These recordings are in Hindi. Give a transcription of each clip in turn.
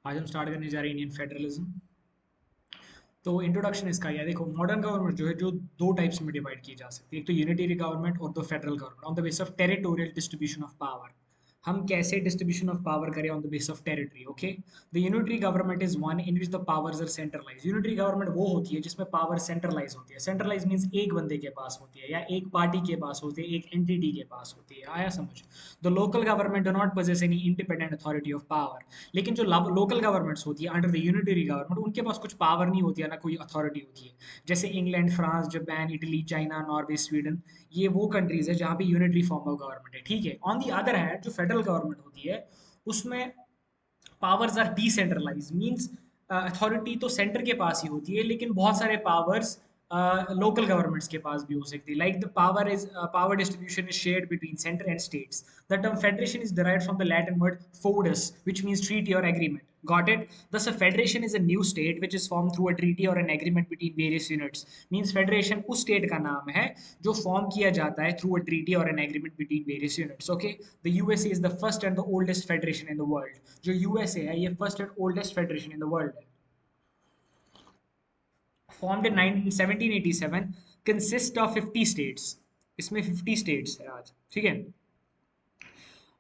आज हम स्टार्ट करने जा रहे हैं इंडियन फेडरलिज्म। तो इंट्रोडक्शन इसका क्या है, देखो मॉडर्न गवर्नमेंट जो है जो दो टाइप्स में डिवाइड की जा सकती है। एक तो यूनिटरी गवर्नमेंट और दो federal government on the base of territorial distribution of power. हम कैसे डिस्ट्रीब्यूशन ऑफ पावर करें on the base of territory. Okay, the unitary government is one in which the powers are centralise. Unitary government वो होती है जिसमें पावर सेंट्रलाइज होती है। सेंट्रलाइज मींस एक बंदे के पास होती है या एक पार्टी के पास होती है, एक एंटिटी के पास होती है। आया समझ? The local government do not possess any independent authority of power. लेकिन जो लोकल गवर्नमेंट्स होती है अंडर द यूनिटरी गवर्नमेंट, उनके पास कुछ पावर नहीं होती है, ना कोई अथॉरिटी होती है। जैसे England, France, Japan, Italy, China, Norway, Sweden, ये वो कंट्रीज है जहाँ पे यूनिटरी फॉर्म ऑफ गवर्नमेंट है। ठीक है, ऑन दी अदर हैंड जो फेडरल गवर्नमेंट होती है उसमें powers are decentralise means authority तो सेंटर के पास ही होती है, लेकिन बहुत सारे पावर्स लोकल गवर्नमेंट्स के पास भी हो सकती है। Like the power distribution is shared between centre and states. The term federation is derived from the Latin word foedus, which means treaty or agreement. Got it? Thus, a federation is a new state which is formed through a treaty or an agreement between various units. Means federation उस state का नाम है जो form किया जाता है through a treaty or an agreement between various units. Okay? The USA is the first and the oldest federation in the world. जो USA है ये first and oldest federation in the world है। Formed in 1787, consist of 50 states। इसमें 50 states है आज। ठीक है,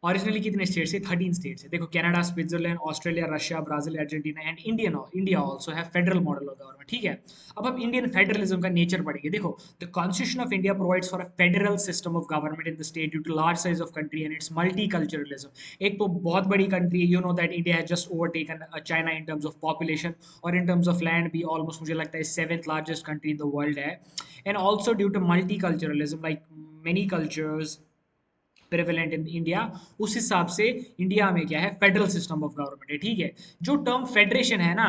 ओरिजिनली कितने स्टेट्स है? 13 स्टेट्स है। देखो Canada, Switzerland, Australia, Russia, Brazil, Argentina and India also है फेडरल मॉडल ऑफ गवर्नमेंट। ठीक है, अब हम इंडियन फेडरलिज्म का नेचर पढ़ेंगे। देखो the constitution of India provides for a federal system of government in the state due to large size of country and its multiculturalism. एक तो बहुत बड़ी कंट्री है, you know that India has just overtaken China in terms of population, और इन टर्म्स ऑफ लैंड भी ऑलमोस्ट मुझे लगता है seventh largest country in the world है। And also due to multiculturalism, like many cultures prevalent in India, उस हिसाब से इंडिया में क्या है, फेडरल सिस्टम ऑफ गवर्नमेंट है। ठीक है, जो टर्म फेडरेशन है ना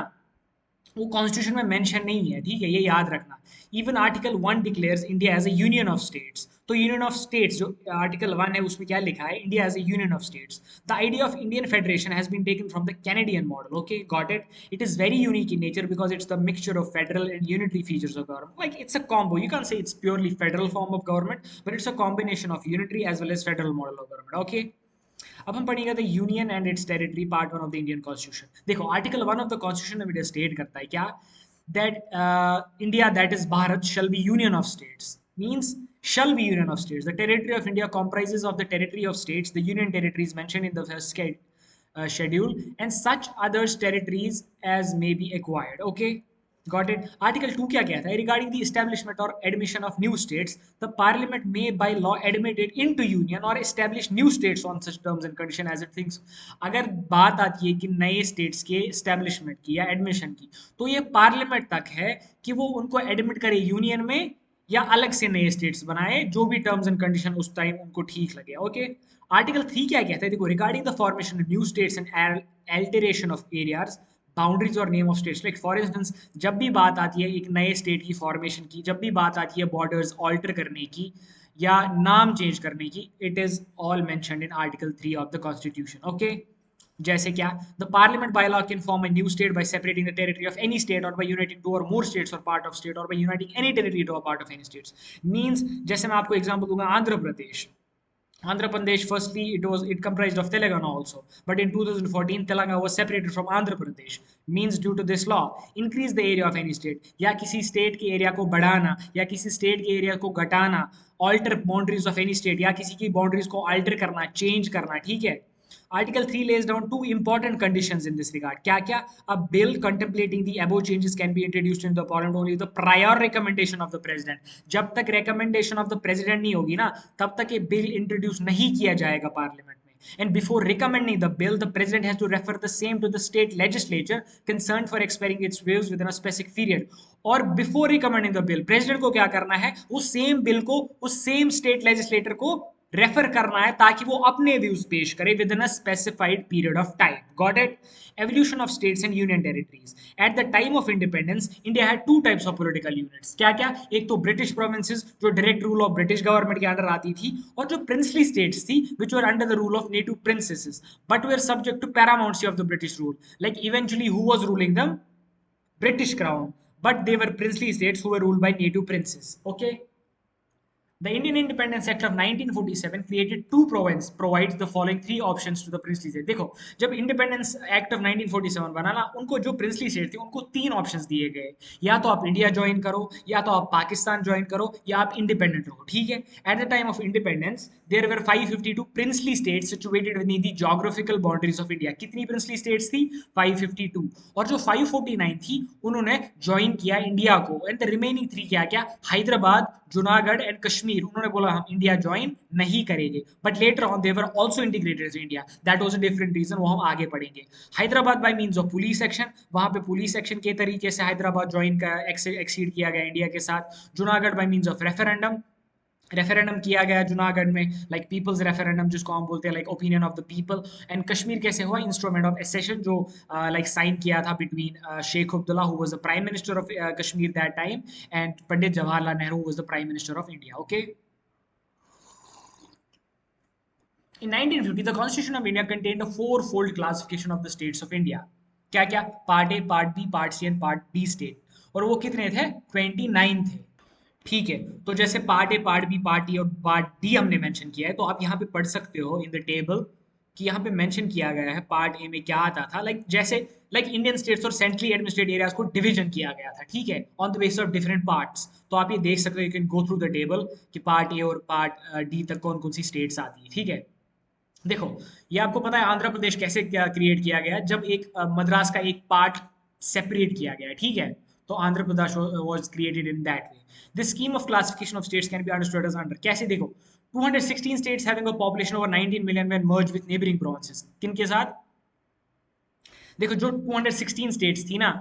वो कॉन्स्टिट्यूशन में मेंशन नहीं है। ठीक है, ये याद रखना। Even article 1 declares India as a union of states. तो यूनियन ऑफ स्टेट्स जो आर्टिकल 1 है उसमें क्या लिखा है, India as a union of states. The idea of Indian federation has been taken from the Canadian model. Okay, got it? It is very unique in nature because it's the mixture of federal and unitary features of government. Like it's a combo, you can say it's purely federal form of government, but it's a combination of unitary as well as federal model of government. Okay, अब हम पढ़ेंगे the union and its territory, part 1 of the Indian constitution. देखो आर्टिकल 1 ऑफ द कॉन्स्टिट्यूशन में स्टेट करता है क्या, that India, that is Bharat, shall be union of states. Means shall be union of states. The territory of India comprises of the territory of states. The union territory is mentioned in the first schedule, and such others territories as may be acquired. Okay, got it? Article 2 क्या कहता है? Regarding the establishment or admission of new states, the parliament may by law admit it into union or establish new states on such terms and condition as it thinks. अगर बात आती है कि नए स्टेट्स के एस्टेब्लिशमेंट की या एडमिशन की, तो ये पार्लियामेंट तक है कि वो उनको एडमिट करे यूनियन में या अलग से नए स्टेट्स बनाए, जो भी टर्म्स एंड कंडीशन उस टाइम उनको ठीक लगे। ओके, आर्टिकल 3 क्या कहता है? देखो regarding the formation of new states and alteration of areas, boundaries और name of states. Like for instance, जब भी बात आती है एक नए स्टेट की फॉर्मेशन की, जब भी बात आती है बॉर्डर्स ऑल्टर करने की या नाम चेंज करने की, it is all mentioned in article 3 of the constitution. Okay, जैसे क्या, the parliament by law can form a new state by separating the territory of any state और बाय यूनाइटिंग टू और मोर स्टेट्स और पार्ट ऑफ स्टेट और by uniting any territory to a part of any states. Means जैसे मैं आपको एग्जांपल दूंगा, Andhra Pradesh. Andhra Pradesh, firstly, it comprised of Telangana also, but in 2014, Telangana was separated from Andhra Pradesh. Means due to this law, increase the area of any state, या किसी state के area को बढ़ाना या किसी state के area को घटाना, alter boundaries of any state या किसी की boundaries को alter करना, change करना। ठीक है, Article 3 lays down two important conditions in this regard. क्या क्या? A bill contemplating the above changes can be introduced into the parliament only with the prior recommendation of the president. जब तक recommendation of the president नहीं होगी ना, तब तक ये bill introduce नहीं किया जाएगा parliament में. And before recommending the bill, the president has to refer the same to the state legislature concerned for expressing its views within a specific period. और before recommending the bill, president को क्या करना है? उस same bill को उस same state legislator को रेफर करना है ताकि वो अपने व्यूज पेश करे within a specified period of time. Got it? Evolution of states and union territories. At the time of independence India had two types of political units. क्या क्या? एक तो ब्रिटिश प्रोविंसेस जो direct rule of British government के अंडर आती थी, और जो प्रिंसली स्टेट्स थी which were under the rule of native princesses but were subject to paramountcy of the British rule. Like eventually who was ruling them? British crown, but they were princely states who were ruled by native princes. Okay, The Indian Independence Act of 1947 created two provides the following three options to the princely state. देखो, जब इंडिपेंडेंस एक्ट ऑफ 1947 बना ना, उनको जो प्रिंसली स्टेट थे उनको तीन ऑप्शंस दिए गए, या तो आप इंडिया ज्वाइन करो, या तो आप पाकिस्तान ज्वाइन करो, या आप इंडिपेंडेंट रहो, ठीक है। At the time of independence there were 552 princely states situated with the geographical boundaries of India. कितनी प्रिंसली स्टेट्स थी? 552। और जो 549 थी उन्होंने ज्वाइन किया इंडिया को, एंड द रिमेनिंग थ्री क्या क्या, हैदराबाद, जूनागढ़ एंड कश्मीर, उन्होंने बोला हम इंडिया ज्वाइन नहीं करेंगे। But later on they were also integrated in India, that was a different reason, वो हम आगे पढ़ेंगे। Hyderabad by means of police action, वहां पे पुलिस एक्शन के तरीके से हैदराबाद ज्वाइन का एक्सीड किया गया इंडिया के साथ। Junagadh bye means of referendum, referendum किया गया जूनागढ़ में, लाइक पीपल्स रेफरेंडम जिसको हम बोलते हैं, like opinion of the people. And Kashmir कैसे हुआ? इंस्ट्रूमेंट ऑफ एसेशन, जो लाइक साइन किया था between Sheikh Abdullah who was the prime minister of Kashmir that time and Pandit Jawaharlal Nehru was the prime minister of India. Okay, in 1950 the constitution of India contained a four-fold classification of the states of India। क्या क्या? Part A, part B, part C and part D state. और वो कितने थे? 29 थे, ठीक है। तो जैसे part A, part B, part E और पार्ट डी हमने मेंशन किया है, तो आप यहाँ पे पढ़ सकते हो इन द टेबल कि यहाँ पे मेंशन किया गया है पार्ट ए में क्या आता था, लाइक जैसे लाइक इंडियन स्टेट्स और सेंट्रली एडमिनिस्ट्रेटेड एरियाज को डिवीजन किया गया था, ठीक है, on the basis of different parts. तो आप ये देख सकते हो, you can go through the table कि पार्ट ए और पार्ट डी तक कौन कौन सी स्टेट्स आती है, ठीक है। देखो, ये आपको पता है आंध्र प्रदेश कैसे क्या क्रिएट किया गया, जब एक मद्रास का एक पार्ट सेपरेट किया गया, ठीक है। तो Andhra Pradesh was created in that way. This scheme of classification of states can be understood as under, कैसे? देखो, 216 states having a population over 19 million when merged with neighboring provinces। किन के साथ? देखो, जो 216 स्टेट्स थी ना,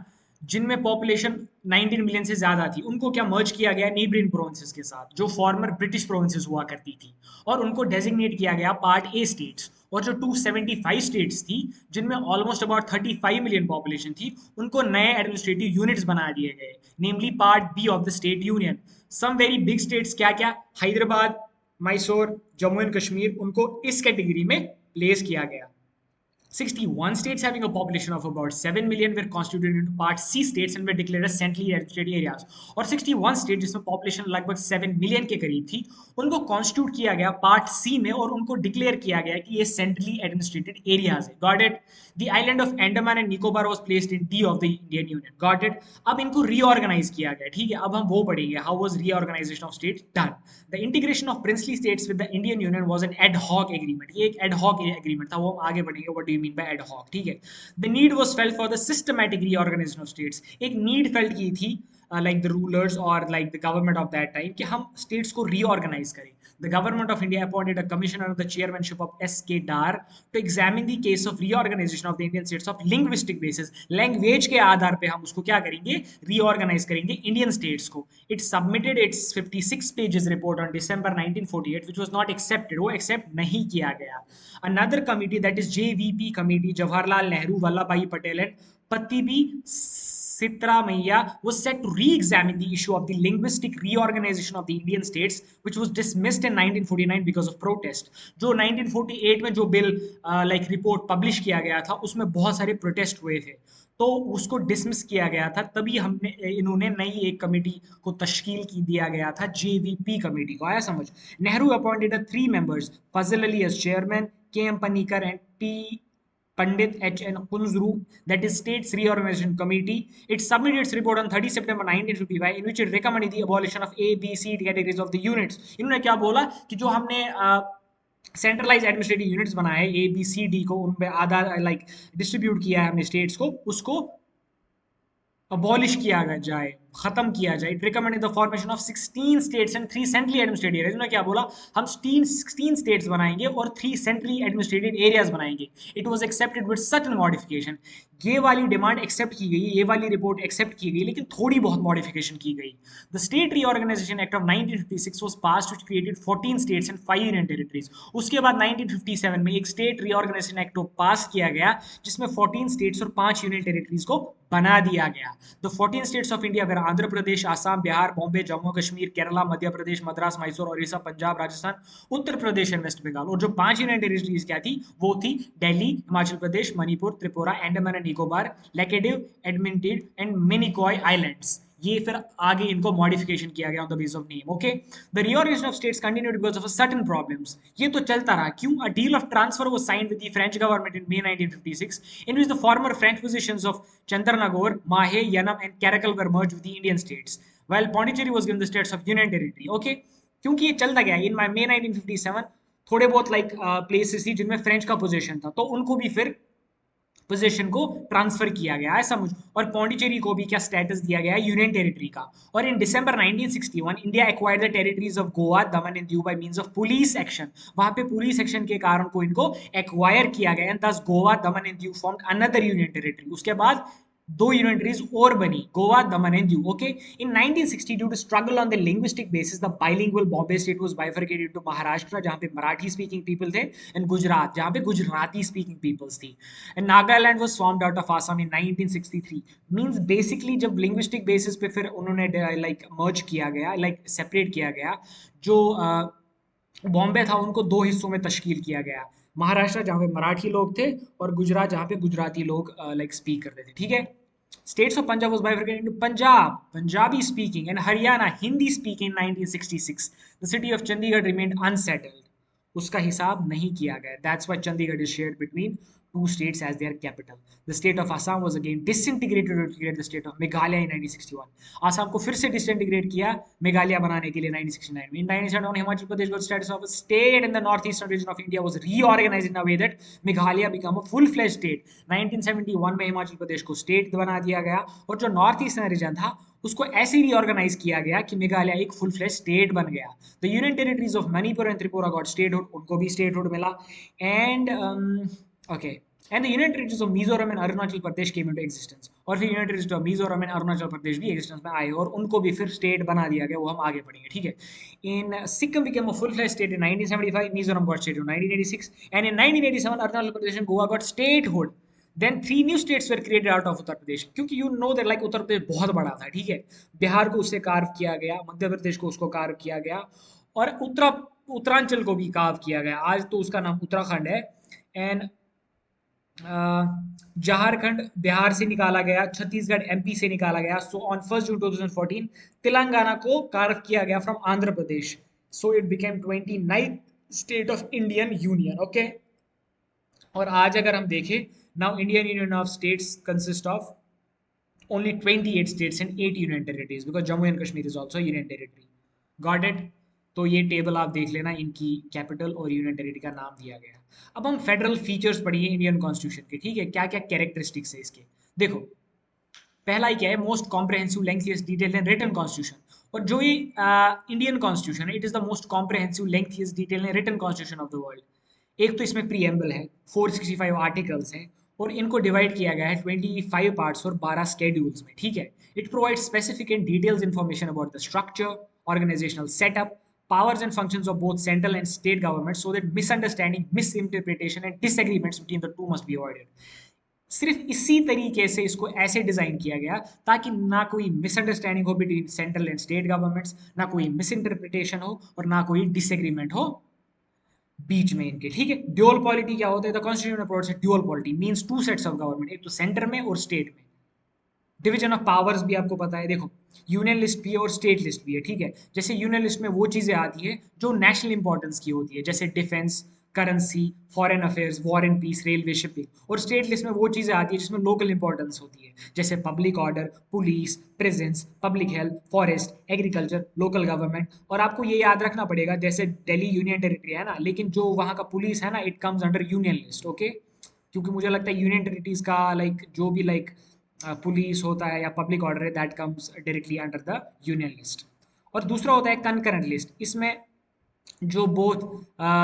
जिनमें पॉपुलेशन 19 मिलियन से ज्यादा थी, उनको क्या मर्ज किया गया? नेबरिंग प्रोविंसेस के साथ, जो फॉर्मर ब्रिटिश प्रोविंसेस हुआ करती थी, और उनको डेजिग्नेट किया गया पार्ट ए स्टेट्स। और जो 275 स्टेट्स थी, जिनमें ऑलमोस्ट अबाउट 35 मिलियन पॉपुलेशन थी, उनको नए एडमिनिस्ट्रेटिव यूनिट्स बना दिए गए, namely part B of the state union. Some very big states क्या क्या? हैदराबाद, मैसूर, जम्मू एंड कश्मीर, उनको इस कैटेगरी में प्लेस किया गया। 61 states having a population of about 7 million were constituted into Part C states and were declared as centrally administrated areas। और 61 states जिसमें population लगभग 7 million के करीब थी, उनको constitute किया गया Part C में, और उनको declare किया गया कि ये centrally administrated areas है। Got it? The island of Andaman and Nicobar was placed in D of the Indian Union। Got it? अब इनको reorganize किया गया, ठीक है। अब हम वो पढ़ेंगे, how was reorganization of states done। The integration of princely states with the Indian Union was an ad hoc agreement। ये एक ad hoc agreement था, वो हम आगे पढ़ेंगे what do you mean by ad hoc, ठीक है। The need was felt for the systematic reorganization of states। एक need felt की थी like the rulers or like the government of that time कि हम states को reorganize करें। The government of India appointed a commission under the chairmanship of S.K. Dar to examine the case of reorganization of the Indian states of linguistic basis। Language के आधार पे हम उसको क्या करेंगे? Reorganize करेंगे Indian states को। It submitted its 56 pages report on December 1948, which was not accepted। वो accept नहीं किया गया। Another committee, that is JVP committee, Jawaharlal Nehru, Vallabhbhai Patel and Patibi Sitramaiya, was set to re-examine the issue of the linguistic reorganization of the Indian states, which was dismissed in 1949 because of protest। जो 1948 में जो बिल लाइक रिपोर्ट पब्लिश किया गया था, उसमें बहुत सारे प्रोटेस्ट हुए थे, तो उसको डिसमिस किया गया था। तभी हमने इन्होंने नई एक कमेटी को तश्कील की दिया गया था, जेवीपी कमेटी को। आया समझ? Nehru appointed 3 members, Fazal Ali as chairman, K M Panikkar and T Pandit H.N. Kunzru, that is States Reorganization Committee. It submitted its report on 30 September 1955, in which it recommended the abolition of A, B, C categories of the units। इन्होंने क्या बोला कि जो हमने सेंट्रलाइज एडमिनिस्ट्रेटिव यूनिट्स बनाए ए बी सी डी को, उन पे आधा लाइक डिस्ट्रीब्यूट किया है हमने स्टेट्स को, उसको अबॉलिश किया जाए, खत्म किया जाए। It recommended the formation of 16 states and 3 centrally administrated areas. उन्होंने क्या बोला? हम 16 स्टेट्स बनाएंगे और 3 सेंट्रली एडमिनिस्ट्रेटेड एरियाज बनाएंगे। It was accepted with certain modification. ये वाली डिमांड एक्सेप्ट की गई, ये वाली रिपोर्ट एक्सेप्ट की गई, लेकिन थोड़ी बहुत मॉडिफिकेशन की गई। The state reorganisation act of 1956 was passed, which created 14 states and 5 union territories. उसके बाद 1957 में एक स्टेट रीऑर्गेनाइजेशन एक्ट पास किया गया, जिसमें 14 स्टेट्स और 5 यूनियन टेरिटरीज को बना दिया गया। The 14 states of India were Andhra Pradesh, Assam, Bihar, Bombay, Jammu Kashmir, Kerala, Madhya Pradesh, Madras, Mysore, Odisha, Punjab, Rajasthan, Uttar Pradesh and West Bengal. और जो 5 यूनियन टेरिटरीज क्या थी, वो थी Delhi, Himachal Pradesh, Manipur, Tripura, Andaman and Nicobar, Laccadive, Amindivi and Minicoy islands. ये फिर आगे इनको मॉडिफिकेशन किया गया on the base of name. Okay, the reorganisation of states continued because of certain problems. ये तो चलता रहा, क्यों? A deal of transfer was signed with the French government in May 1956 in which the former French possessions of Chandranagore, Mahe, Yanam and Caracal were merged with the Indian states while Pondicherry was given the status of Union Territory। okay, क्योंकि ये चलता गया इन May 1957 थोड़े बहुत लाइक प्लेसेस थी जिनमें फ्रेंच का पोजीशन था, तो उनको भी फिर पोजीशन को ट्रांसफर किया गया है समझ। और पौंडीचेरी को भी क्या स्टेटस दिया गया है? यूनियन टेरिटरी का। और in December 1961 India acquired the territories of Goa, Daman and Diu by means of police action. वहां पे पुलिस एक्शन के कारण को इनको एक्वायर किया गया, एंड दस Goa, Daman and Diu formed another union territory. उसके बाद दो यूनियन टेरिटरीज और बनी, Goa, Daman and Diu. Okay, in 1960 due to struggle on the linguistic basis the bilingual Bombay state was bifurcated into Maharashtra, जहां पे मराठी स्पीकिंग पीपल थे, एंड गुजरात, जहां पे गुजराती स्पीकिंग पीपल्स थी, and Nagaland was formed out of Assam in 1963। Means basically जब लिंग्विस्टिक बेसिस पे फिर उन्होंने लाइक मर्ज किया गया, लाइक सेपरेट किया गया, जो बॉम्बे था उनको दो हिस्सों में तश्कील किया गया, महाराष्ट्र जहाँ पे मराठी लोग थे और गुजरात जहाँ पे गुजराती लोग लाइक स्पीक करते थे। ठीक है, states of Punjab was bifurcated into Punjab, Punjabi speaking, and Haryana, Hindi speaking in 1966. The city of Chandigarh remained unsettled. उसका हिसाब नहीं किया गया। That's why Chandigarh is shared between two states as their capital. The state of Assam was again disintegrated to create the state of Meghalaya in 1961. Assam को फिर से डिसइंटीग्रेट किया मेघालय बनाने के लिए 1969 में। In 1971, Himachal Pradesh got status of a state in the northeastern region of India was reorganized in a way that Meghalaya became a full-fledged state. 1971 में हिमाचल प्रदेश को स्टेट बना दिया गया, और जो नॉर्थ ईस्टर्न रीजन था उसको ऐसे रीऑर्गेनाइज किया गया कि मेघालय एक फुल फ्लेज स्टेट बन गया। The union territories of Manipur and Tripura got statehood, उनको भी स्टेटहुड मिला। And okay, and the union territories of Mizoram and Arunachal Pradesh came into existence, और फिर union territories of Mizoram and Arunachal Pradesh भी एग्जिस्टेंस में आए और उनको भी फिर स्टेट बना दिया गया, वो हम आगे पढ़ेंगे। ठीक है, in Sikkim became a full fledged state in 1975, Mizoram got state in 1986, and in 1987 Arunachal Pradesh and Goa got statehood. Then 3 new states were created out of Uttar Pradesh, क्योंकि you know that like Uttar Pradesh बहुत बड़ा था। ठीक है, बिहार को उससे कार्व किया गया, मध्य प्रदेश को उसको कार्व किया गया, और उत्तरांचल को भी कार्व किया गया, आज तो उसका नाम उत्तराखंड है। एंड झारखंड बिहार से निकाला गया, छत्तीसगढ़ एमपी से निकाला गया। सो ऑन 1 जून 2014 तेलंगाना को कार्व किया गया from Andhra Pradesh, so it became 29th state of Indian union. Okay, और आज अगर हम देखें, now Indian union of states consist of only 28 states and 8 union territories because Jammu and Kashmir is also a union territory. Got it? तो ये टेबल आप देख लेना, इनकी कैपिटल और यूनियन टेरिटरी का नाम दिया गया। अब हम फेडरल फीचर्स पढ़िए इंडियन कॉन्स्टिट्यूशन के। ठीक है, क्या क्या कैरेक्टरिस्टिक्स है इसके, देखो। पहला ही क्या है? Most comprehensive, lengthiest, detailed and written constitution. और जो ये इंडियन कॉन्स्टिट्यूशन है, it is the most comprehensive, lengthiest, detailed and written constitution of the world. एक तो इसमें प्रीएम्बल है, 465 आर्टिकल्स हैं, और इनको डिवाइड किया गया है 25 पार्ट्स और 12 स्केड्यूल्स में। ठीक है, it provides specific and details information about the structure, organisational setup, powers and functions of both central and state government so that misunderstanding, misinterpretation and disagreements between the two must be avoided। सिर्फ इसी तरीके से इसको ऐसे डिजाइन किया गया ताकि ना कोई मिसअंडरस्टैंडिंग हो between central and state governments, ना कोई मिसइंटरप्रिटेशन हो और ना कोई डिसएग्रीमेंट हो बीच में इनके। ठीक है, ड्यूअल पॉलिटी क्या होता है? The constitution provides dual polity means two sets of government, एक तो सेंटर में और स्टेट में। डिवीजन ऑफ पावर्स भी आपको पता है, देखो यूनियन लिस्ट भी है और स्टेट लिस्ट भी है। ठीक है, जैसे यूनियन लिस्ट में वो चीजें आती है जो नेशनल इंपॉर्टेंस की होती है, जैसे defence, currency, foreign affairs, war and peace, railway, shipping. और स्टेट लिस्ट में वो चीजें आती है जिसमें लोकल इंपॉर्टेंस होती है, जैसे public order, police, presence, public health, forest, agriculture, local government. और आपको ये याद रखना पड़ेगा, जैसे दिल्ली यूनियन टेरिटरी है ना, लेकिन जो वहाँ का पुलिस है ना, it comes under union list. Okay, क्योंकि मुझे लगता है यूनियन टेरिटरीज का लाइक जो भी लाइक पुलिस होता है या पब्लिक ऑर्डर है, that comes directly under the union list. और दूसरा होता है कंकरेंट लिस्ट, इसमें जो बोथ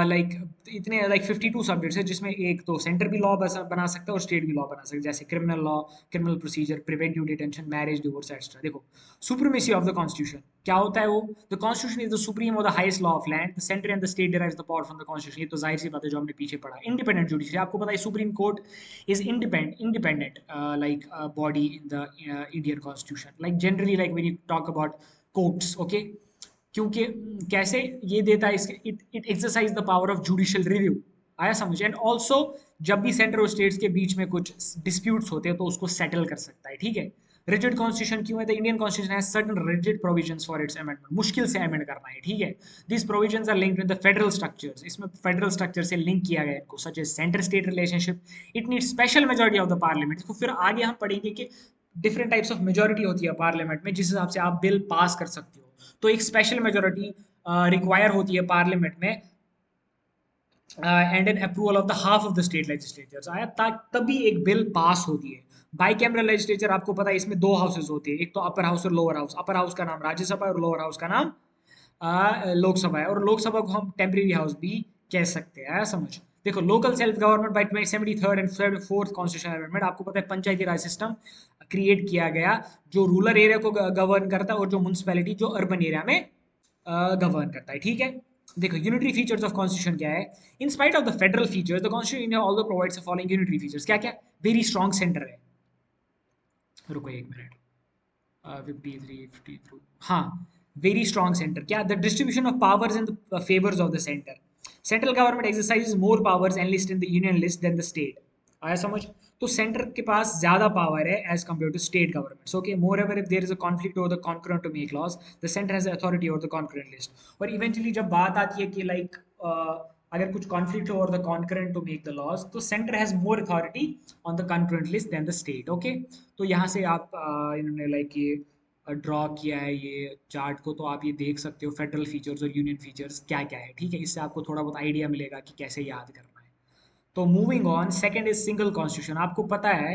लाइक इतने लाइक 52 सब्जेक्ट्स है, जिसमें एक तो सेंटर भी लॉ बना सकता है और स्टेट भी लॉ बना सकता है, जैसे criminal law, criminal procedure, preventive detention, marriage, divorce extra. देखो सुप्रीमेसी ऑफ द कॉन्स्टिट्यूशन क्या होता है? वो the constitution is the supreme और the highest law of land, the centre and the state derives the power from the constitution. ये तो जाहिर सी बात है जो हमने पीछे पढ़ा। इंडिपेंडेंट जुडिशरी, आपको पता है supreme court is independent like body in the Indian constitution, like generally like when you talk about courts. Okay, क्योंकि कैसे ये देता है, इसके it exercise the power of judicial review. आया समझ? एंड ऑल्सो जब भी सेंटर और स्टेट्स के बीच में कुछ डिस्प्यूट्स होते हैं तो उसको सेटल कर सकता है। ठीक है, रिजिड कॉन्स्टिट्यूशन क्यों है? The Indian constitution has certain rigid provisions for its amendment, मुश्किल से अमेंड करना है, ठीक है। This provisions are linked with the federal structures, इसमें फेडरल स्ट्रक्चर से लिंक किया गया है इनको, such as centre state relationship. It needs special majority of the parliament. इसको फिर आगे हम पढ़ेंगे कि डिफरेंट टाइप्स ऑफ मेजॉरिटी होती है पार्लियामेंट में, जिस हिसाब से आप बिल पास कर सकते हो। तो एक स्पेशल मेजॉरिटी रिक्वायर होती है पार्लियामेंट में, and an approval of the half of the state legislatures आया, तभी एक बिल पास होती है। बाइकैमरल लेजिस्लेचर आपको पता है इसमें दो हाउसेस होते हैं, एक तो अपर हाउस और लोअर हाउस। अपर हाउस का नाम राज्यसभा और लोअर हाउस का नाम लोकसभा है, और लोकसभा को हम टेम्परेरी हाउस भी कह सकते हैं, समझ। देखो, local self government by 73rd and 74th constitutional amendment, आपको पता है पंचायती राज सिस्टम क्रिएट किया गया, जो रूरल एरिया को गवर्न करता है और जो म्यूनसिपैलिटी जो अर्बन एरिया में गवर्न करता है, ठीक है। देखो, यूनिटरी फीचर्स ऑफ कॉन्स्टिट्यूशन क्या है? In spite of the federal features, the constitution also provides the following unitary features. क्या क्या? वेरी स्ट्रॉन्ग सेंटर है। रुको एक मिनट, 53 52, हाँ, वेरी स्ट्रॉन्ग सेंटर। क्या? The distribution of powers in the favours of the centre. Central government exercises more powers enlist in the union list then the state. आया समझ? तो सेंटर के पास ज्यादा पावर है as compare to state governments. Okay, moreover if there is a conflict over the concurrent to make laws, the centre has authority over the concurrent list. और इवेंचुअली जब बात आती है कि लाइक अगर कुछ conflict over the concurrent to make the laws, तो centre has more authority on the concurrent list then the state. Okay, तो यहाँ से आप इन्होंने लाइक ये ड्रॉ किया है ये चार्ट को, तो आप ये देख सकते हो फेडरल फीचर्स और यूनियन फीचर्स क्या क्या है, ठीक है। इससे आपको थोड़ा बहुत आइडिया मिलेगा कि कैसे याद करना है। तो moving on, second is single constitution. आपको पता है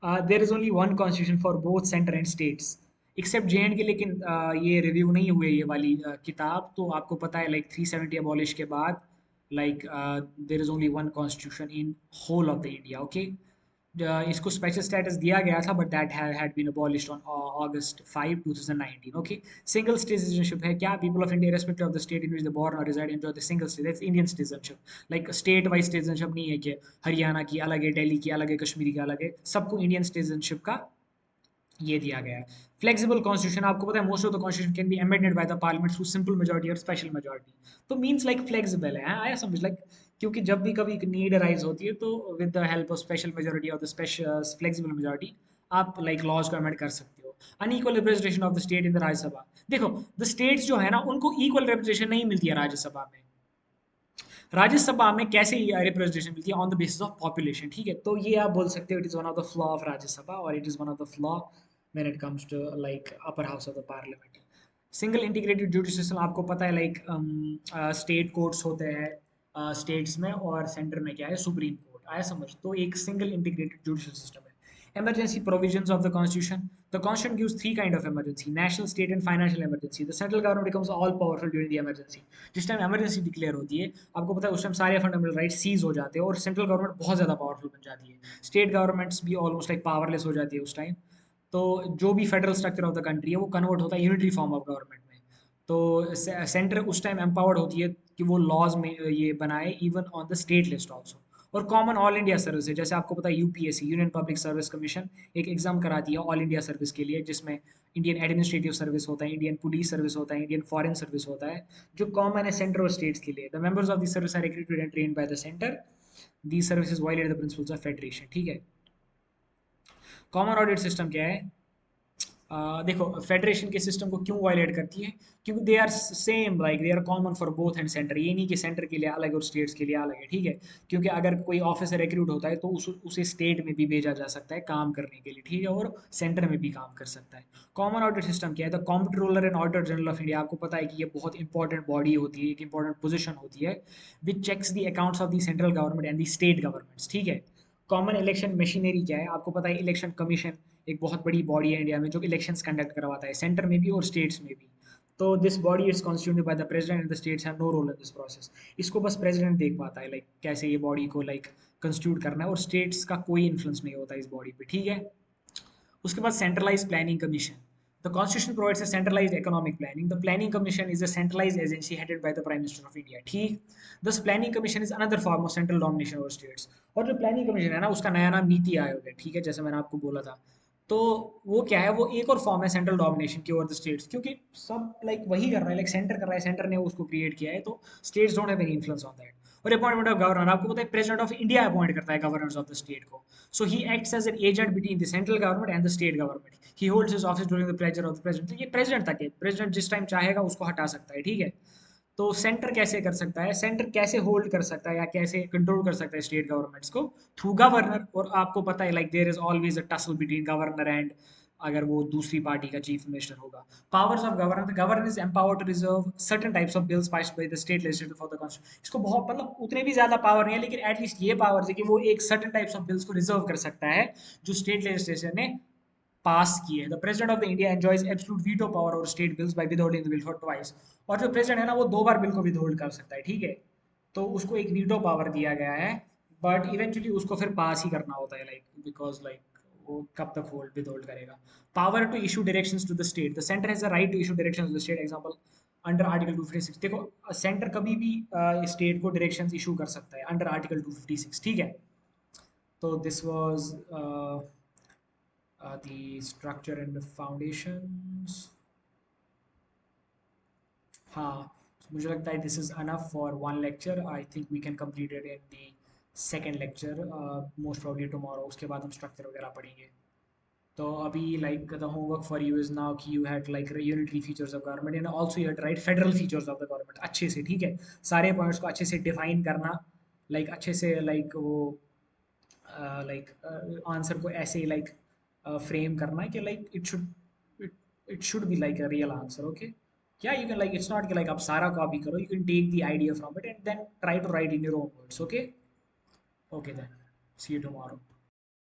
there is only one constitution for both centre and states except J and K, लेकिन ये रिव्यू नहीं हुए ये वाली किताब। तो आपको पता है लाइक 370 अबॉलिश के बाद like there is only one constitution in whole of the India. Okay, इसको स्पेशल स्टेटस दिया गया था, but that had been abolished on August 5 2019। Okay, single citizenship है क्या? People of India respective of the state in which the born और reside enjoy the single that's Indian citizenship. Like state wise citizenship नहीं है कि हरियाणा की अलग है, दिल्ली की अलग है, कश्मीरी की अलग है, सबको इंडियन सिटीजनशिप का ये दिया गया है। फ्लेक्सिबल कॉन्स्टिट्यूशन, आपको पता है most of the constitution can be amended by the parliament through simple majority और स्पेशल मेजॉरिटी। तो मींस लाइक फ्लेक्सिबल है, हाँ, आया समझ? लाइक क्योंकि जब भी कभी नीड अराइज होती है तो with the help of special majority और द स्पेशल फ्लेक्सिबल मेजॉरिटी आप लाइक लॉज को अमेंड कर सकते हो। Unequal representation of the state in the Rajya Sabha. देखो, द स्टेट्स जो है ना, उनको इक्वल रिप्रेजेंटेशन नहीं मिलती है राज्यसभा में। राज्यसभा में कैसे रिप्रेजेंटेशन मिलती है? On the basis of population, ठीक है। तो ये आप बोल सकते हो it is one of the flaw of Rajya Sabha, और it is one of the flaw when it comes to like upper house of the parliament. Single integrated judicial system, आपको पता है लाइक स्टेट कोर्ट्स होते हैं स्टेट्स में, और सेंटर में क्या है? Supreme court. आया समझ? तो एक सिंगल इंटीग्रेटेड जुडिशल सिस्टम है। Emergency provisions of the Constitution. The Constitution gives three kind of emergency: national, state, and financial emergency. The central government becomes all powerful during the emergency. जिस टाइम emergency declare होती है, आपको पता है उस टाइम सारे फंडामेंटल राइट्स सीज हो जाते हैं और सेंट्रल गवर्नमेंट बहुत ज़्यादा पावरफुल बन जाती है। स्टेट गवर्नमेंट्स भी ऑलमोस्ट लाइक पावरलेस हो जाती है उस टाइम। तो जो भी federal structure of the country है वो कन्वर्ट होता है यूनिटरी फॉर्म ऑफ गवर्नमेंट में। तो सेंटर उस टाइम एम्पावर्ड होती है कि वो लॉज में ये बनाए even on the state list also. और कॉमन ऑल इंडिया सर्विस है, जैसे आपको पता है UPSC, union public service commission, एक एग्जाम कराती है ऑल इंडिया सर्विस के लिए, जिसमें इंडियन एडमिनिस्ट्रेटिव सर्विस होता है, इंडियन पुलिस सर्विस होता है, इंडियन फॉरेन सर्विस होता है, जो कॉमन है सेंटर और स्टेट्स के लिए। The members of this service are recruited and trained by the centre. These services violate the principles of federation, ठीक है। कॉमन ऑडिट सिस्टम क्या है? देखो, फेडरेशन के सिस्टम को क्यों वायलेट करती है? क्योंकि they are same, like they are common for both and centre. ये नहीं कि सेंटर के लिए अलग और स्टेट्स के लिए अलग है, ठीक है। क्योंकि अगर कोई ऑफिसर रिक्रूट होता है तो उसे स्टेट में भी भेजा जा सकता है काम करने के लिए, ठीक है, और सेंटर में भी काम कर सकता है। कॉमन ऑडिट सिस्टम क्या है? The comptroller and auditor general of India, आपको पता है कि ये बहुत इंपॉर्टेंट बॉडी होती है, एक इंपॉर्टेंट पोजिशन होती है, which checks the accounts of the central government and the state governments, ठीक है। कॉमन इलेक्शन मशीनरी क्या है? आपको पता है इलेक्शन कमीशन एक बहुत बड़ी बॉडी है इंडिया में जो इलेक्शंस कंडक्ट करवाता है, सेंटर में भी और स्टेट्स में भी। तो this body is constituted by the president and the states have no role in this process. इसको बस प्रेसिडेंट देख पाता है लाइक कैसे ये बॉडी को लाइक कंस्टिट्यूट करना है, और स्टेट्स का कोई इन्फ्लुएंस नहीं होता इस बॉडी पे, ठीक है। उसके बाद centralise planning commission. The Constitution provides a centralized economic planning. The Planning Commission is a centralized agency headed by the Prime Minister of India. ठीक, thus Planning Commission is another form of central domination over states. और जो Planning Commission है ना, उसका नया नाम नीति आयोग है, ठीक है, जैसे मैंने आपको बोला था। तो वो क्या है? वो एक और फॉर्म है सेंट्रल डोमिनेशन की ओवर द स्टेट्स, क्योंकि सब लाइक वही कर रहा है, लाइक सेंटर कर रहा है, सेंटर ने उसको क्रिएट किया है, तो states don't have any influence on that. और अपॉइंटमेंट ऑफ गवर्नर, आपको पता है प्रेसिडेंट ऑफ इंडिया अपॉइंट करता है गवर्नर्स ऑफ द स्टेट को. So he acts as an agent between the central government and the state government. He holds his office during the pleasure of the president. तो ये प्रेसिडेंट तक है, प्रेसिडेंट जिस टाइम चाहेगा उसको हटा सकता है, ठीक है. तो सेंटर कैसे कर सकता है, सेंटर कैसे होल्ड कर सकता है या कैसे कंट्रोल कर सकता है स्टेट गवर्नमेंट्स को? Through governor. और आपको पता है like there is always a tussle between governor and अगर वो दूसरी पार्टी का चीफ मिनिस्टर होगा. Powers of governor, the governor is empowered to reserve certain types of bills passed by the state legislature for the constitution. इसको बहुत मतलब उतने भी ज्यादा पावर नहीं है, लेकिन एटलीस्ट ये पावर है कि वो एक सर्टेन टाइप्स ऑफ बिल्स को रिजर्व कर सकता है जो स्टेट लेजिस्लेचर ने पास किए. The president of the India enjoys absolute veto power और state bills by withholding the bill for twice. और जो प्रेसिडेंट है ना वो दो बार बिल को विदहोल्ड कर सकता है, ठीक है. तो उसको एक वीटो पावर दिया गया है, बट इवेंचुअली उसको फिर पास ही करना होता है लाइक बिकॉज लाइक वो कब तक होल्ड विदहोल्ड करेगा. Power to issue directions to the state, the centre has the right to issue directions to the state. Example under article 256. देखो सेंटर कभी भी स्टेट को डायरेक्शंस इशू कर सकता है अंडर आर्टिकल 256, ठीक है. तो this was the structure and the foundations. हाँ, मुझे लगता है this is enough for one lecture. I think we can complete it in the second lecture most probably tomorrow. उसके बाद हम स्ट्रक्चर वगैरह पढ़ेंगे. तो अभी like the homework for you is now कि you had like unitary features of government and also you had write federal features of the government अच्छे से, ठीक है. सारे पॉइंट्स को अच्छे से डिफाइन करना, लाइक अच्छे से लाइक वो लाइक आंसर को ऐसे लाइक फ्रेम करना है कि like it should be like a real answer. Okay. Yeah, you can like it's not like आप सारा कॉपी करो, you can take the idea from it and then try to write in your own words. Okay. Okay then, see you tomorrow.